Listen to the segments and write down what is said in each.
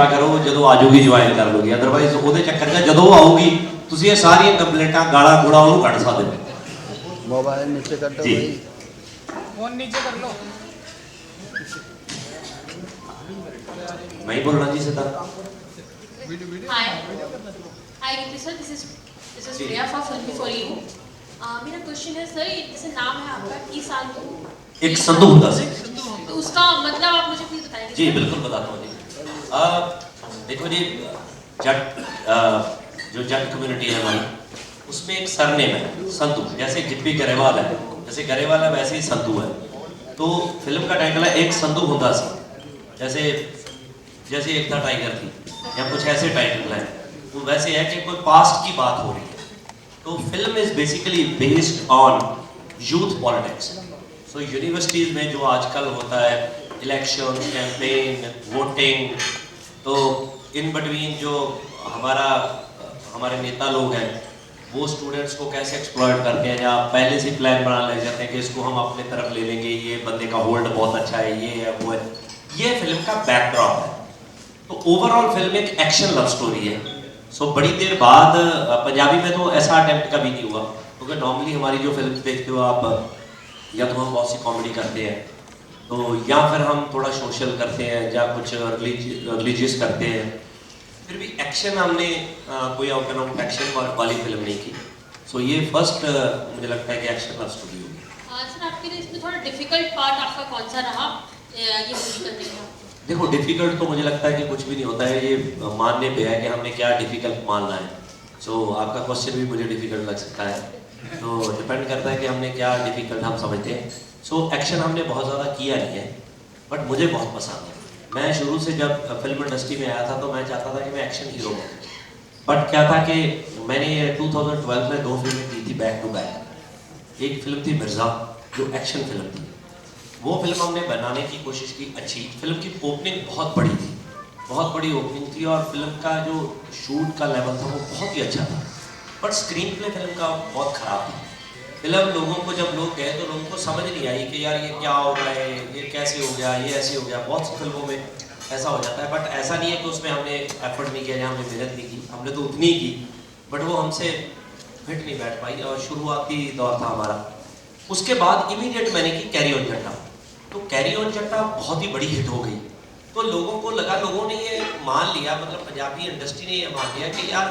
करो ਜਦੋਂ ਆਜੂਗੀ ਜੁਆਇਨ ਕਰ ਲੋਗੇ ਅਦਰਵਾਈਜ਼ ਉਹਦੇ ਚੱਕਰ 'ਚ ਜਦੋਂ ਉਹ ਆਊਗੀ ਤੁਸੀਂ ਇਹ ਸਾਰੀਆਂ ਕੰਪਲੇਂਟਾਂ ਗਾਲਾਂ ਗੂੜਾ ਉਹਨੂੰ ਕੱਢ ਸਕਦੇ ਹੋ। मोबाइल नीचे कर दो जी। भाई, फोन नीचे कर लो। मैं ही बोलना जी सीधा। Hi. Hi, Ritu sir. This is Priya for Film for You. मेरा क्वेश्चन है सर, जैसे नाम है आपका की संधू, एक संधू होता है तो उसका मतलब आप मुझे प्लीज बताएंगे? जी, बिल्कुल बताता हूँ जी। देखो जी, जट जो जट कम्युनिटी है हमारी, उसमें एक सरनेम है संधू। जैसे गिप्पी गरेवाल है, जैसे गरेवाल है वैसे ही संधू है। तो फिल्म का टाइटल है एक संधू होता सी। जैसे जैसे एक था टाइगर थी, या कुछ ऐसे टाइटल है। तो वैसे है कि कोई पास्ट की बात हो रही है। तो film is basically based on youth politics. So universities में जो आजकल होता है इलेक्शन, कैंपेन, वोटिंग, तो इन बिटवीन जो हमारे नेता लोग हैं वो स्टूडेंट्स को कैसे एक्सप्लॉइट करते हैं, या पहले से प्लान बना ले जाते हैं कि इसको हम अपने तरफ ले लेंगे, ये बंदे का होल्ड बहुत अच्छा है, ये है वो है। ये फिल्म का बैकड्रॉप है। तो ओवरऑल फिल्म एक एक्शन लव स्टोरी है। सो बड़ी देर बाद पंजाबी में तो ऐसा अटेम्प्ट कभी नहीं हुआ, क्योंकि नॉर्मली हमारी जो फिल्म देखते हो आप, या तो हम बहुत सी कॉमेडी करते हैं, तो या फिर हम थोड़ा सोशल करते हैं, या कुछ रिलीजियस करते हैं। फिर भी एक्शन हमने कोई आउटकम एक्शन वाली फिल्म नहीं की। सो ये फर्स्ट मुझे लगता है कि एक्शन लव स्टोरी होगी। सर आपके लिए इसमें थोड़ा डिफिकल्ट पार्ट आपका कौन सा रहा ये मूवी करने का? देखो, डिफिकल्ट तो मुझे लगता है कि कुछ भी नहीं होता है, ये मानने पे है कि हमने क्या डिफिकल्ट मानना है। सो आपका क्वेश्चन भी मुझे डिफिकल्ट लग सकता है, तो डिपेंड करता है कि हमने क्या डिफिकल्ट हम समझते हैं। सो एक्शन हमने बहुत ज़्यादा किया नहीं है, बट मुझे बहुत पसंद है। मैं शुरू से जब फिल्म इंडस्ट्री में आया था तो मैं चाहता था कि मैं एक्शन हीरो बनूं। बट क्या था कि मैंने 2012 में 2 फिल्में की थी बैक टू बैक। एक फिल्म थी मिर्ज़ा, जो एक्शन फिल्म थी। वो फिल्म हमने बनाने की कोशिश की अच्छी। फिल्म की ओपनिंग बहुत बड़ी थी, बहुत बड़ी ओपनिंग थी, और फिल्म का जो शूट का लेवल था वो बहुत ही अच्छा था। बट स्क्रीन प्ले फिल्म का बहुत ख़राब था। फिल्म लोगों को जब लोग गए तो लोगों को समझ नहीं आई कि यार ये क्या हो रहा है, ये कैसे हो गया, ये ऐसे हो गया। बहुत सी फिल्मों में ऐसा हो जाता है, बट ऐसा नहीं है कि उसमें हमने एफर्ट नहीं किया, हमने मेहनत नहीं की, हमने तो उतनी ही की, बट वो हमसे फिट नहीं बैठ पाई। और शुरुआती दौर था हमारा। उसके बाद इमीडिएट मैंने की कैरी ऑन जट्टा। तो कैरी ऑन जट्टा बहुत ही बड़ी हिट हो गई। तो लोगों को लगा, लोगों ने ये मान लिया, मतलब पंजाबी इंडस्ट्री ने ये मान लिया कि यार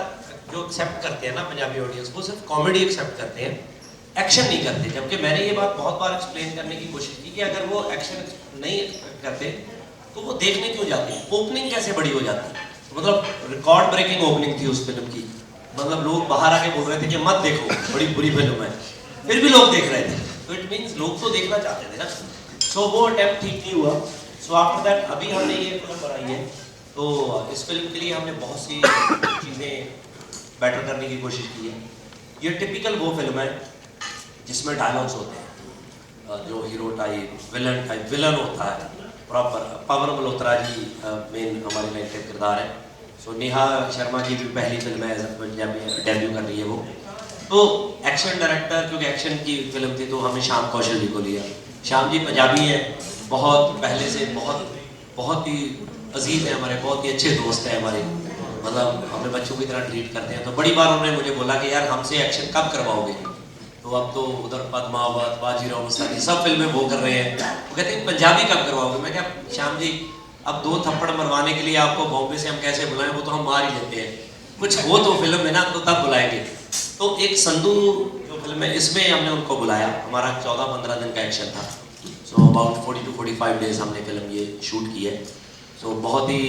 जो एक्सेप्ट करते हैं ना पंजाबी ऑडियंस, वो सिर्फ कॉमेडी एक्सेप्ट करते हैं, एक्शन नहीं करते। जबकि मैंने ये बात बहुत बार एक्सप्लेन करने की कोशिश की कि अगर वो एक्शन नहीं करते तो वो देखने क्यों जाते हैं। ओपनिंग कैसे बड़ी हो जाती है, मतलब रिकॉर्ड ब्रेकिंग ओपनिंग थी उस फिल्म की। मतलब लोग बाहर आके बोल रहे थे कि मत देखो, बड़ी बुरी फिल्म है, फिर भी लोग देख रहे थे। तो इट मीन्स लोग तो देखना चाहते थे ना। सो वो अटेम्प्ट ठीक नहीं हुआ। सो आफ्टर दैट अभी हमने ये फिल्म बनाई है, तो इस फिल्म के लिए हमने बहुत सी चीज़ें बेटर करने की कोशिश की है। ये टिपिकल वो फिल्म है जिसमें डायलॉग्स होते हैं, जो हीरो टाइप विलन होता है प्रॉपर। पवन मल्होत्रा जी मेन हमारे लाइफ के किरदार है। सो नेहा शर्मा की भी पहली फिल्म है एज पंजाबी डेब्यू कर रही है वो। तो एक्शन डायरेक्टर, क्योंकि एक्शन की फिल्म थी तो हमने श्याम कौशल जी को लिया। श्याम जी पंजाबी हैं, बहुत पहले से बहुत ही अजीज है हमारे, बहुत ही अच्छे दोस्त हैं हमारे, मतलब हमें बच्चों की तरह ट्रीट करते हैं। तो बड़ी बार उन्होंने मुझे बोला कि यार हमसे एक्शन कब करवाओगे। तो अब तो उधर पद्मावत, बाजीराव मस्तानी सब फिल्में वो कर रहे हैं। वो कहते हैं पंजाबी कब करवाओगे। मैं क्या श्याम जी, अब 2 थप्पड़ मरवाने के लिए आपको बॉम्बे से हम कैसे बुलाएं, वो तो हम मार ही लेते हैं। कुछ हो तो फिल्म में ना, तो तब बुलाएंगे। तो एक संधू जो फिल्म है, इसमें हमने उनको बुलाया। हमारा 14-15 दिन का एक्शन था। सो अबाउट 40 to 45 डेज हमने फिल्म ये शूट की है। सो बहुत ही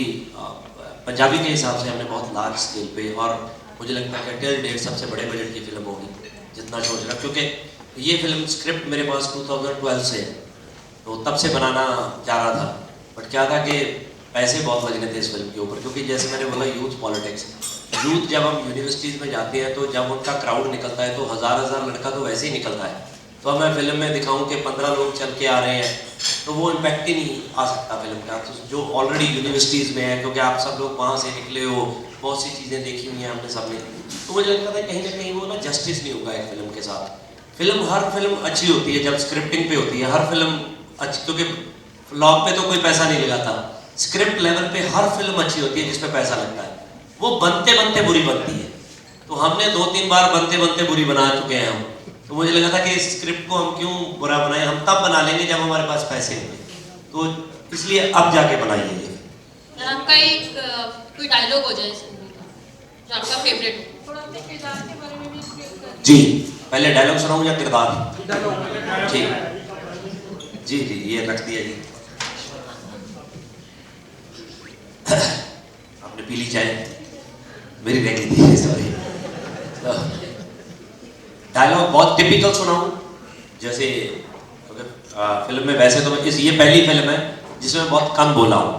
पंजाबी के हिसाब से हमने बहुत लार्ज स्केल पे, और मुझे लगता है कि टिल डेट सबसे बड़े बजट की फिल्म होगी जितना सोच रहा, क्योंकि ये फिल्म स्क्रिप्ट मेरे पास 2012 से है, तो तब से बनाना चाह रहा था। बट क्या था कि पैसे बहुत लग रहे थे इस फिल्म के ऊपर, क्योंकि जैसे मैंने बोला यूथ पॉलिटिक्स, यूथ जब हम यूनिवर्सिटीज़ में जाते हैं तो जब उनका क्राउड निकलता है तो हज़ार लड़का तो वैसे ही निकलता है। तो अब मैं फिल्म में दिखाऊं कि 15 लोग चल के आ रहे हैं, तो वो इम्पैक्ट ही नहीं आ सकता फिल्म का। तो जो ऑलरेडी यूनिवर्सिटीज़ में है, क्योंकि आप सब लोग वहाँ से निकले हो, बहुत सी चीज़ें देखी हुई हैं हमने सबने, तो मुझे लगता था कहीं ना कहीं वो ना जस्टिस नहीं होगा एक फिल्म के साथ। हर फिल्म अच्छी होती है जब स्क्रिप्टिंग पे होती है, हर फिल्म अच्छी, क्योंकि फ्लॉप पे तो कोई पैसा नहीं लगाता, स्क्रिप्ट लेवल पे हर फिल्म अच्छी होती है जिसमें पैसा लगता है, वो बनते बनते बुरी बनती है। तो हमने 2-3 बार बनते बनते बुरी बना चुके हैं हम। तो मुझे लगा था कि इस स्क्रिप्ट को हम क्यों बुरा बनाएं, हम तब बना लेंगे जब हमारे पास पैसे होंगे। तो इसलिए अब जाके बनाइए ये। आपका एक कोई डायलॉग हो जाए जो आपका फेवरेट हो, थोड़ा अपने किरदार के बारे में भी explain करें। जी, पहले डायलॉग सुनाऊं या किरदार? ठीक जी जी, ये रख दिया जी। आपने पी ली चाय? मेरी रह गई थी, सॉरी। डायलॉग बहुत टिपिकल सुनाऊं, जैसे फिल्म में, वैसे तो ये पहली फिल्म है जिसमें बहुत कम बोला हूँ।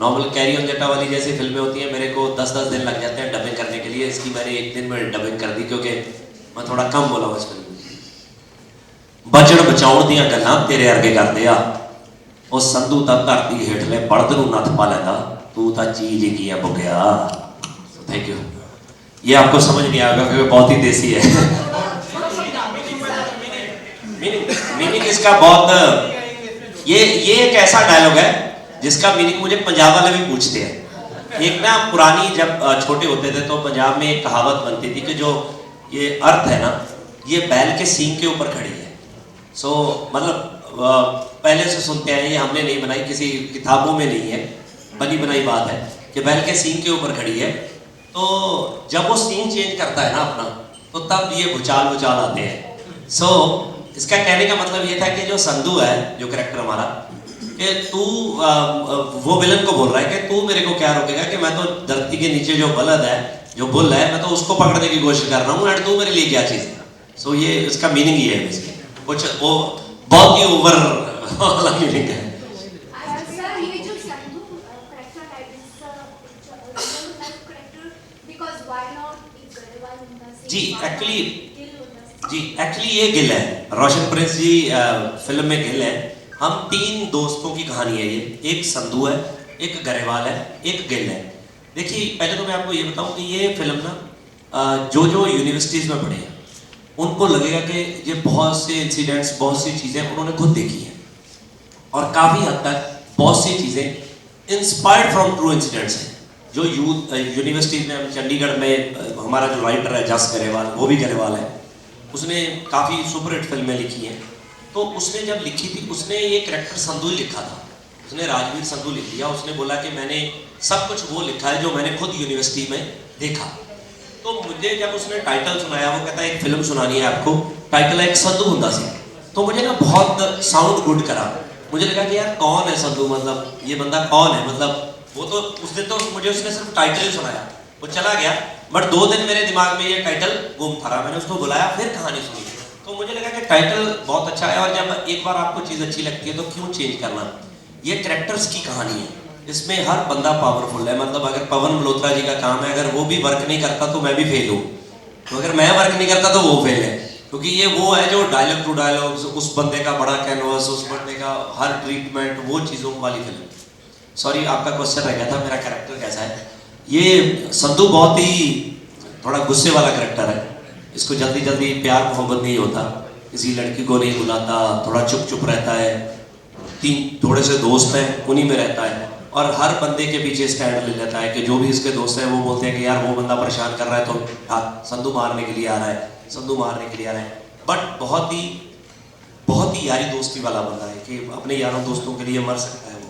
नॉर्मल कैरी ऑन जटा वाली जैसी फिल्में होती हैं, मेरे को 10-10 दिन लग जाते हैं डबिंग करने के लिए। इसकी मैंने एक दिन में डबिंग कर दी क्योंकि मैं थोड़ा कम बोला हूँ इस फिल्म में। बचड़ बचाउण दियां गल्लां तेरे अर्गे कर दिया, ਉਹ ਸੰਧੂ ਤਾਂ ਧਰਤੀ ਹੇਠਲੇ ਬਲਦ ਨੂੰ ਨੱਥ ਪਾ ਲੈਂਦਾ, तू ਤਾਂ चीज ही की है बुगया। Thank you. ये आपको समझ नहीं आएगा क्योंकि बहुत ही देसी है। मीनिंग इसका बहुत, ये एक ऐसा डायलॉग है जिसका मीनिंग मुझे पंजाब वाले भी पूछते हैं। एक ना पुरानी, जब छोटे होते थे तो पंजाब में एक कहावत बनती थी कि जो ये अर्थ है ना, ये बैल के सींग के ऊपर खड़ी है। सो मतलब पहले से सुनते हैं, ये हमने नहीं बनाई, किसी किताबों में नहीं है, बनी बनाई बात है कि बैल के सींग के ऊपर खड़ी है। तो जब वो सींग चेंज करता है ना अपना, तो तब ये भूचाल आते हैं। सो इसका कहने का मतलब ये था कि जो संधू है, जो कैरेक्टर हमारा, कि तू वो विलन को बोल रहा है कि तू मेरे को क्या रोकेगा कि मैं तो धरती के नीचे जो बलद है, जो बुल है, मैं तो उसको पकड़ने की कोशिश कर रहा हूँ, एंड तू मेरे लिए क्या चीज़ है। सो ये इसका मीनिंग ये है, इसके कुछ वो बहुत ही ओवर वाला मीनिंग है। जी एक्चुअली ये गिल है, रोशन प्रिंस जी फिल्म में गिल है। हम 3 दोस्तों की कहानी है ये, एक संधू है, एक गरेवाल है, एक गिल है। देखिए पहले तो मैं आपको ये बताऊं कि ये फिल्म ना जो यूनिवर्सिटीज़ में पढ़े हैं उनको लगेगा कि ये बहुत से इंसिडेंट्स, बहुत सी चीज़ें उन्होंने खुद देखी हैं, और काफ़ी हद तक बहुत सी चीज़ें इंस्पायर्ड फ्रॉम ट्रू इंसिडेंट्स हैं। जो यूनिवर्सिटीज़ में, चंडीगढ़ में हमारा जो राइटर है जस गरेवाल, वो भी गरेवाल है, उसने काफ़ी सुपरहिट फिल्में लिखी हैं। तो उसने जब लिखी थी, उसने ये कैरेक्टर संधू ही लिखा था, उसने राजवीर संधू लिख दिया। उसने बोला कि मैंने सब कुछ वो लिखा है जो मैंने खुद यूनिवर्सिटी में देखा। तो मुझे जब उसने टाइटल सुनाया, वो कहता है एक फिल्म सुनानी है आपको, टाइटल है एक संधू हुंदा सी। तो मुझे ना बहुत साउंड गुड करा, मुझे लगा कि यार कौन है संधू, मतलब ये बंदा कौन है। मतलब वो तो उस दिन तो मुझे उसने सिर्फ टाइटल ही सुनाया, वो चला गया, बट 2 दिन मेरे दिमाग में ये टाइटल घूम था। मैंने उसको बुलाया, फिर कहानी सुनी, तो मुझे लगा कि टाइटल बहुत अच्छा है, और जब एक बार आपको चीज़ अच्छी लगती है तो क्यों चेंज करना। ये कैरेक्टर्स की कहानी है, इसमें हर बंदा पावरफुल है। मतलब अगर पवन मल्होत्रा जी का काम है, अगर वो भी वर्क नहीं करता तो मैं भी फेल हूँ, तो अगर मैं वर्क नहीं करता तो वो फेल है, क्योंकि ये वो है जो डायलॉग टू डायलॉग, उस बंदे का बड़ा कैनवास, उस बंदे का हर ट्रीटमेंट, वो चीज़ों वाली फिल्म। सॉरी, आपका क्वेश्चन रह गया था मेरा कैरेक्टर कैसा है। ये संधू बहुत ही थोड़ा गुस्से वाला कैरेक्टर है, इसको जल्दी जल्दी प्यार मोहब्बत नहीं होता, किसी लड़की को नहीं बुलाता, थोड़ा चुप रहता है, 3 थोड़े से दोस्त हैं उन्हीं में रहता है, और हर बंदे के पीछे स्टैंड ले लेता है कि जो भी इसके दोस्त हैं वो बोलते हैं कि यार वो बंदा परेशान कर रहा है तो हाँ संधू मारने के लिए आ रहा है, संधू मारने के लिए आ रहा है। बट बहुत ही यारी दोस्ती वाला बंदा है कि अपने यारों दोस्तों के लिए मर सकता है वो।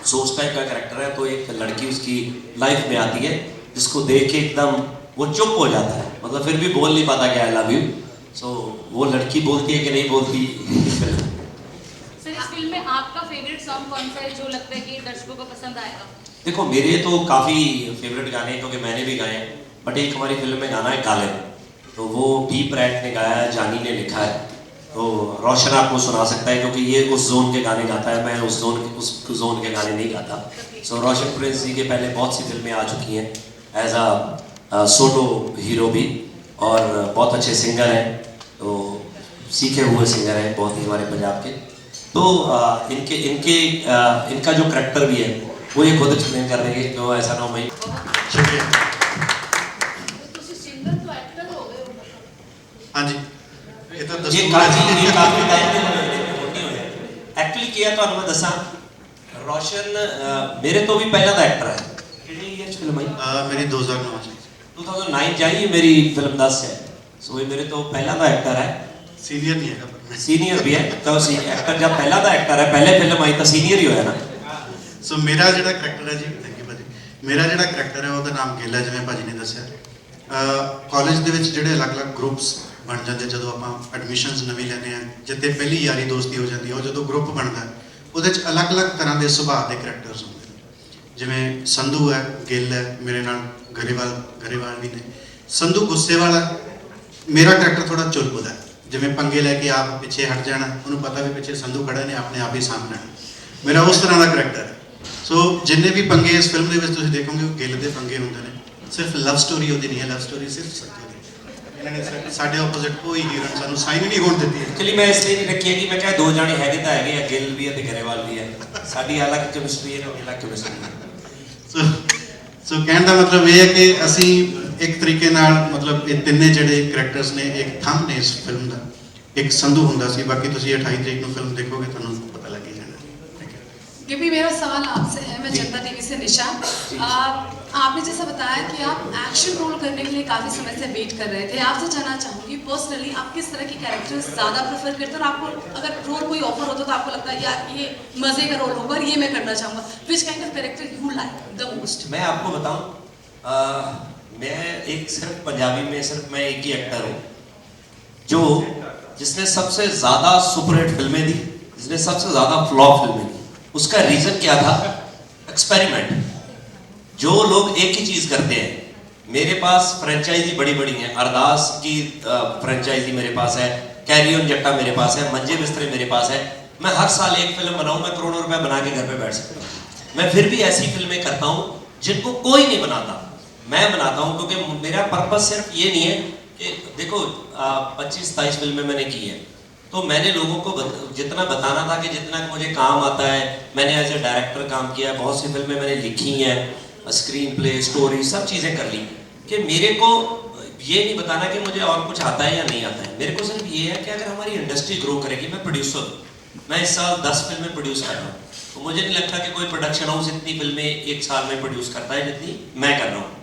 सो उस टाइप का कैरेक्टर है। तो एक लड़की उसकी लाइफ में आती है जिसको देख के एकदम वो चुप हो जाता है, मतलब फिर भी बोल नहीं पाता कि आई लव यू। सो वो लड़की बोलती है कि नहीं बोलती। सर इस फिल्म में आपका फेवरेट सॉन्ग कौन सा है जो लगता है कि दर्शकों को पसंद आएगा? देखो मेरे तो काफ़ी फेवरेट गाने हैं क्योंकि मैंने भी गाए हैं, बट एक हमारी फिल्म में गाना है गाले, तो वो बी प्रैट ने गाया है, जानी ने लिखा है। तो रोशन आपको सुना सकता है क्योंकि ये उस जोन के गाने गाता है, मैं उस जोन के गाने नहीं गाता। सो रोशन प्रिंस जी के पहले बहुत सी फिल्में आ चुकी हैं एज अ सोलो हीरो भी, और बहुत अच्छे सिंगर हैं, तो सीखे हुए सिंगर हैं बहुत ही हमारे पंजाब के। तो इनका जो करैक्टर भी है वो ये खुद एक्सप्लेन कर देंगे, जो ऐसा ना हो भाई। हाँ जी, ये काफी टाइम होती है एक्चुअली किया। तो मैं दसा रोशन मेरे तो भी पहला दा एक्टर है ਕਿਹੜੀ ਈਅਰ ਚ ਫਿਲਮ ਆਈ ਮੇਰੀ 2009 ਚ 2009 ਚ ਆਈ ਮੇਰੀ ਫਿਲਮ 10 ਹੈ ਸੋ ਇਹ ਮੇਰੇ ਤੋਂ ਪਹਿਲਾ ਦਾ ਐਕटर है ਸੀਨੀਅਰ ਨਹੀਂ ਹੈਗਾ ਪਰ ਮੈਂ सीनियर भी है तो एक्टर जब पहला दा एक्टर है पहले फिल्म आई तो सीनियर ही होया ना ਸੋ ਮੇਰਾ ਜਿਹੜਾ ਕਰੈਕਟਰ ਹੈ ਜੀ ਥੈਂਕ ਯੂ ਭਾਜੀ ਮੇਰਾ ਜਿਹੜਾ ਕਰੈਕਟਰ ਹੈ ਉਹਦਾ ਨਾਮ ਗਿੱਲ ਹੈ ਜਿਵੇਂ ਭਾਜੀ ਨੇ ਦੱਸਿਆ ਕਾਲਜ ਦੇ ਵਿੱਚ ਜਿਹੜੇ ਅਲੱਗ-ਅਲੱਗ ਗਰੁੱਪਸ ਬਣ ਜਾਂਦੇ ਜਦੋਂ ਆਪਾਂ ਐਡਮਿਸ਼ਨਸ ਨਵੀਂ ਲੈਂਦੇ ਆ ਜਿੱਥੇ ਪਹਿਲੀ ਯਾਰੀ ਦੋਸਤੀ ਹੋ ਜਾਂਦੀ ਹੈ ਉਹ ਜਦੋਂ ਗਰੁੱਪ ਬਣਦਾ ਉਹਦੇ ਵਿੱਚ ਅਲੱਗ-ਅਲੱਗ ਤਰ੍ਹਾਂ ਦੇ ਸੁਭਾਅ ਦੇ ਕਰੈਕਟਰਸ ਹੁੰਦੇ ਨੇ ਜਿਵੇਂ ਸੰਧੂ ਹੈ ਗਿੱਲ ਹੈ ਮੇਰੇ ਨਾਲ ਗਰੇਵਾਲ ਵੀ ਨੇ ਸੰਧੂ ਗੁੱਸੇ ਵਾਲਾ ਮੇਰਾ ਕਰੈਕਟਰ ਥੋੜਾ ਚੁਲਬੁਲਾ ਹੈ ਜਿਵੇਂ ਪੰਗੇ ਲੈ ਕੇ ਆਪ ਪਿੱਛੇ ਹਟ ਜਾਣਾ ਉਹਨੂੰ ਪਤਾ ਵੀ ਪਿੱਛੇ ਸੰਧੂ ਖੜਾ ਨੇ ਆਪਣੇ ਆਪ ਹੀ ਸਾਹਮਣੇ ਮੇਰਾ ਉਸ ਤਰ੍ਹਾਂ ਦਾ ਕਰੈਕਟਰ ਹੈ ਸੋ ਜਿੰਨੇ ਵੀ ਪੰਗੇ ਇਸ ਫਿਲਮ ਦੇ ਵਿੱਚ ਤੁਸੀਂ ਦੇਖੋਗੇ ਉਹ ਗਿੱਲ ਦੇ ਪੰਗੇ ਹੁੰਦੇ ਨੇ ਸਿਰਫ ਲਵ ਸਟੋਰੀ ਉਹਦੀ ਨਹੀਂ ਹੈ ਲਵ ਸਟੋਰੀ ਸਿਰਫ ਸੰਧੂ ਦੀ ਇਹਨਾਂ ਨੇ ਸਾਡੇ ਆਪੋਜ਼ਿਟ ਕੋਈ ਹੀਰੋਇਨ ਸਾਨੂੰ ਸਾਈਨ ਨਹੀਂ ਹੋਣ ਦਿੱਤੀ ਐਕਚੁਅਲੀ ਮੈਂ ਇਸ ਲਈ ਨਹੀਂ ਰੱਖੀ ਹੈ ਕਿ ਮੈਂ ਕਿਹਾ ਦੋ ਜਾਣੇ ਹੈਗੇ ਤਾਂ ਹੈਗੇ ਆ ਗਿੱਲ ਵੀ ਹੈ ਤੇ ਗਰੇਵਾਲ ਵੀ ਹੈ ਸਾਡੀ ਅਲੱਗ ਕੈਮਿਸਟਰੀ ਹੈ ਅਲੱਗ ਕੈਮਿਸਟਰੀ ਹੈ ਸੋ ਕਹਿਣ ਦਾ ਮਤਲਬ ਇਹ ਹੈ ਕਿ ਅਸੀਂ ਇੱਕ ਤਰੀਕੇ ਨਾਲ ਮਤਲਬ ਇਹ ਤਿੰਨੇ ਜਿਹੜੇ ਕਰੈਕਟਰਸ ਨੇ ਇੱਕ ਥੰਮ ਨੇ ਇਸ ਫਿਲਮ ਦਾ ਇੱਕ ਸੰਧੂ ਹੁੰਦਾ ਸੀ ਬਾਕੀ ਤੁਸੀਂ 28 ਤਰੀਕ ਨੂੰ ਫਿਲਮ ਦੇਖੋਗੇ ਤੁਹਾਨੂੰ ਪਤਾ ਲੱਗ ਜਾਣਾ क्योंकि मेरा सवाल आपसे है मैं जनता टीवी से निशा आपने जैसा बताया कि आप एक्शन रोल करने के लिए काफ़ी समय से वेट कर रहे थे आपसे जानना चाहूँगी पर्सनली आप किस तरह के कैरेक्टर्स ज़्यादा प्रेफर करते हैं और आपको अगर रोल कोई ऑफर होता तो आपको लगता है यार ये मज़े का रोल होगा और ये मैं करना चाहूँगा which kind of character you like the most मैं आपको बताऊं मैं एक सिर्फ पंजाबी में सिर्फ मैं एक ही एक्टर हूँ जो जिसने सबसे ज़्यादा सुपरहिट फिल्में दी जिसने सबसे ज़्यादा फ्लॉप फिल्में दी उसका रीजन क्या था एक्सपेरिमेंट जो लोग एक ही चीज करते हैं मेरे पास फ्रेंचाइजी बड़ी बड़ी हैं अरदास की फ्रेंचाइजी मेरे पास है कैरी ऑन जट्टा मेरे पास है मंजे बिस्तरे मेरे पास है मैं हर साल एक फिल्म बनाऊं मैं करोड़ों रुपए बना के घर पे बैठ सकता हूं मैं फिर भी ऐसी फिल्में करता हूं जिनको कोई नहीं बनाता मैं बनाता हूं क्योंकि मेरा पर्पस सिर्फ ये नहीं है कि देखो 25-27 फिल्में मैंने की है तो मैंने लोगों को जितना बताना था कि जितना मुझे काम आता है मैंने एज ए डायरेक्टर काम किया है बहुत सी फिल्में मैंने लिखी हैं स्क्रीन प्ले स्टोरी सब चीज़ें कर ली कि मेरे को ये नहीं बताना कि मुझे और कुछ आता है या नहीं आता है मेरे को सिर्फ ये है कि अगर हमारी इंडस्ट्री ग्रो करेगी मैं प्रोड्यूसर मैं इस साल 10 फिल्में प्रोड्यूस कर रहा हूँ तो मुझे नहीं लगता कि कोई प्रोडक्शन हाउस इतनी फिल्में एक साल में प्रोड्यूस करता है जितनी मैं कर रहा हूँ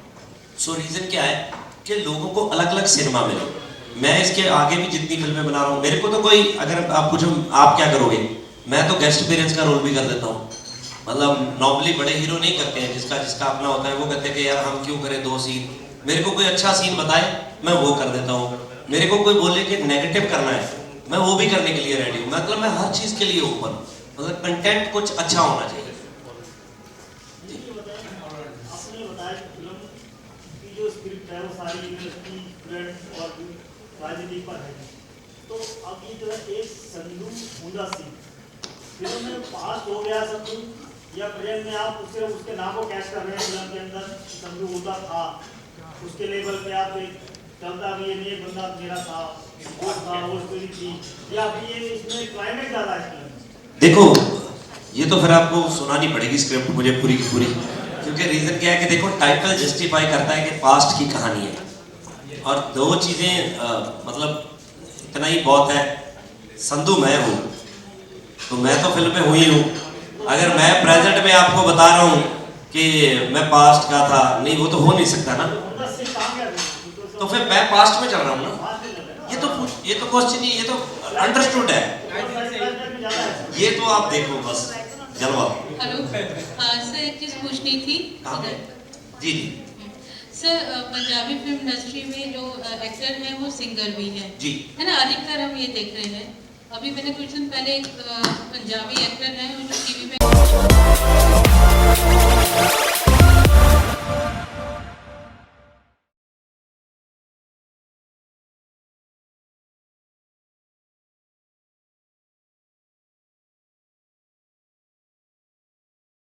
सो रीज़न क्या है कि लोगों को अलग अलग सिनेमा मिले मैं इसके आगे भी जितनी फिल्में बना रहा हूँ मेरे को तो कोई अगर आप पूछो आप क्या करोगे मैं तो गेस्ट अपीयरेंस का रोल भी कर देता हूँ मतलब नॉर्मली बड़े हीरो नहीं करते हैं जिसका अपना होता है वो कहते हैं कि यार हम क्यों करें 2 सीन मेरे को कोई अच्छा सीन बताए मैं वो कर देता हूँ मेरे को कोई बोले कि नेगेटिव करना है मैं वो भी करने के लिए रेडी हूँ मतलब मैं हर चीज़ के लिए ओपन मतलब कंटेंट कुछ अच्छा होना चाहिए राजनीति पर है तो अब ये जो है एक संधू मुंडा सिंह फिल्म में पास हो गया संधू या प्रेम में आप उसके नाम को कैच कर रहे हैं फिल्म के अंदर संधू मुंडा था उसके लेवल पे आप एक चलता भी ये नहीं बंदा मेरा था वो स्टोरी थी या अभी ये इसमें क्लाइमेक्स ज़्यादा है देखो ये तो फिर आपको सुनानी पड़ेगी स्क्रिप्ट मुझे पूरी की पूरी क्योंकि रीज़न क्या है कि देखो टाइटल जस्टिफाई करता है कि पास्ट की कहानी है और 2 चीज़ें मतलब इतना ही बहुत है संधू मैं हूँ तो मैं तो फिल्म में हुई हूँ अगर मैं प्रेजेंट में आपको बता रहा हूँ कि मैं पास्ट का था नहीं वो तो हो नहीं सकता ना तो फिर मैं पास्ट में चल रहा हूँ ना ये तो क्वेश्चन ही ये तो अंडरस्टूड है ये तो आप देखो बस जलवा हेलो सर एक चीज़ पूछनी थी जी जी सर पंजाबी फिल्म इंडस्ट्री में जो एक्टर हैं वो सिंगर भी हैं जी है ना अधिकतर हम ये देख रहे हैं अभी मैंने कुछ दिन पहले एक पंजाबी एक्टर हैं जो टीवी पे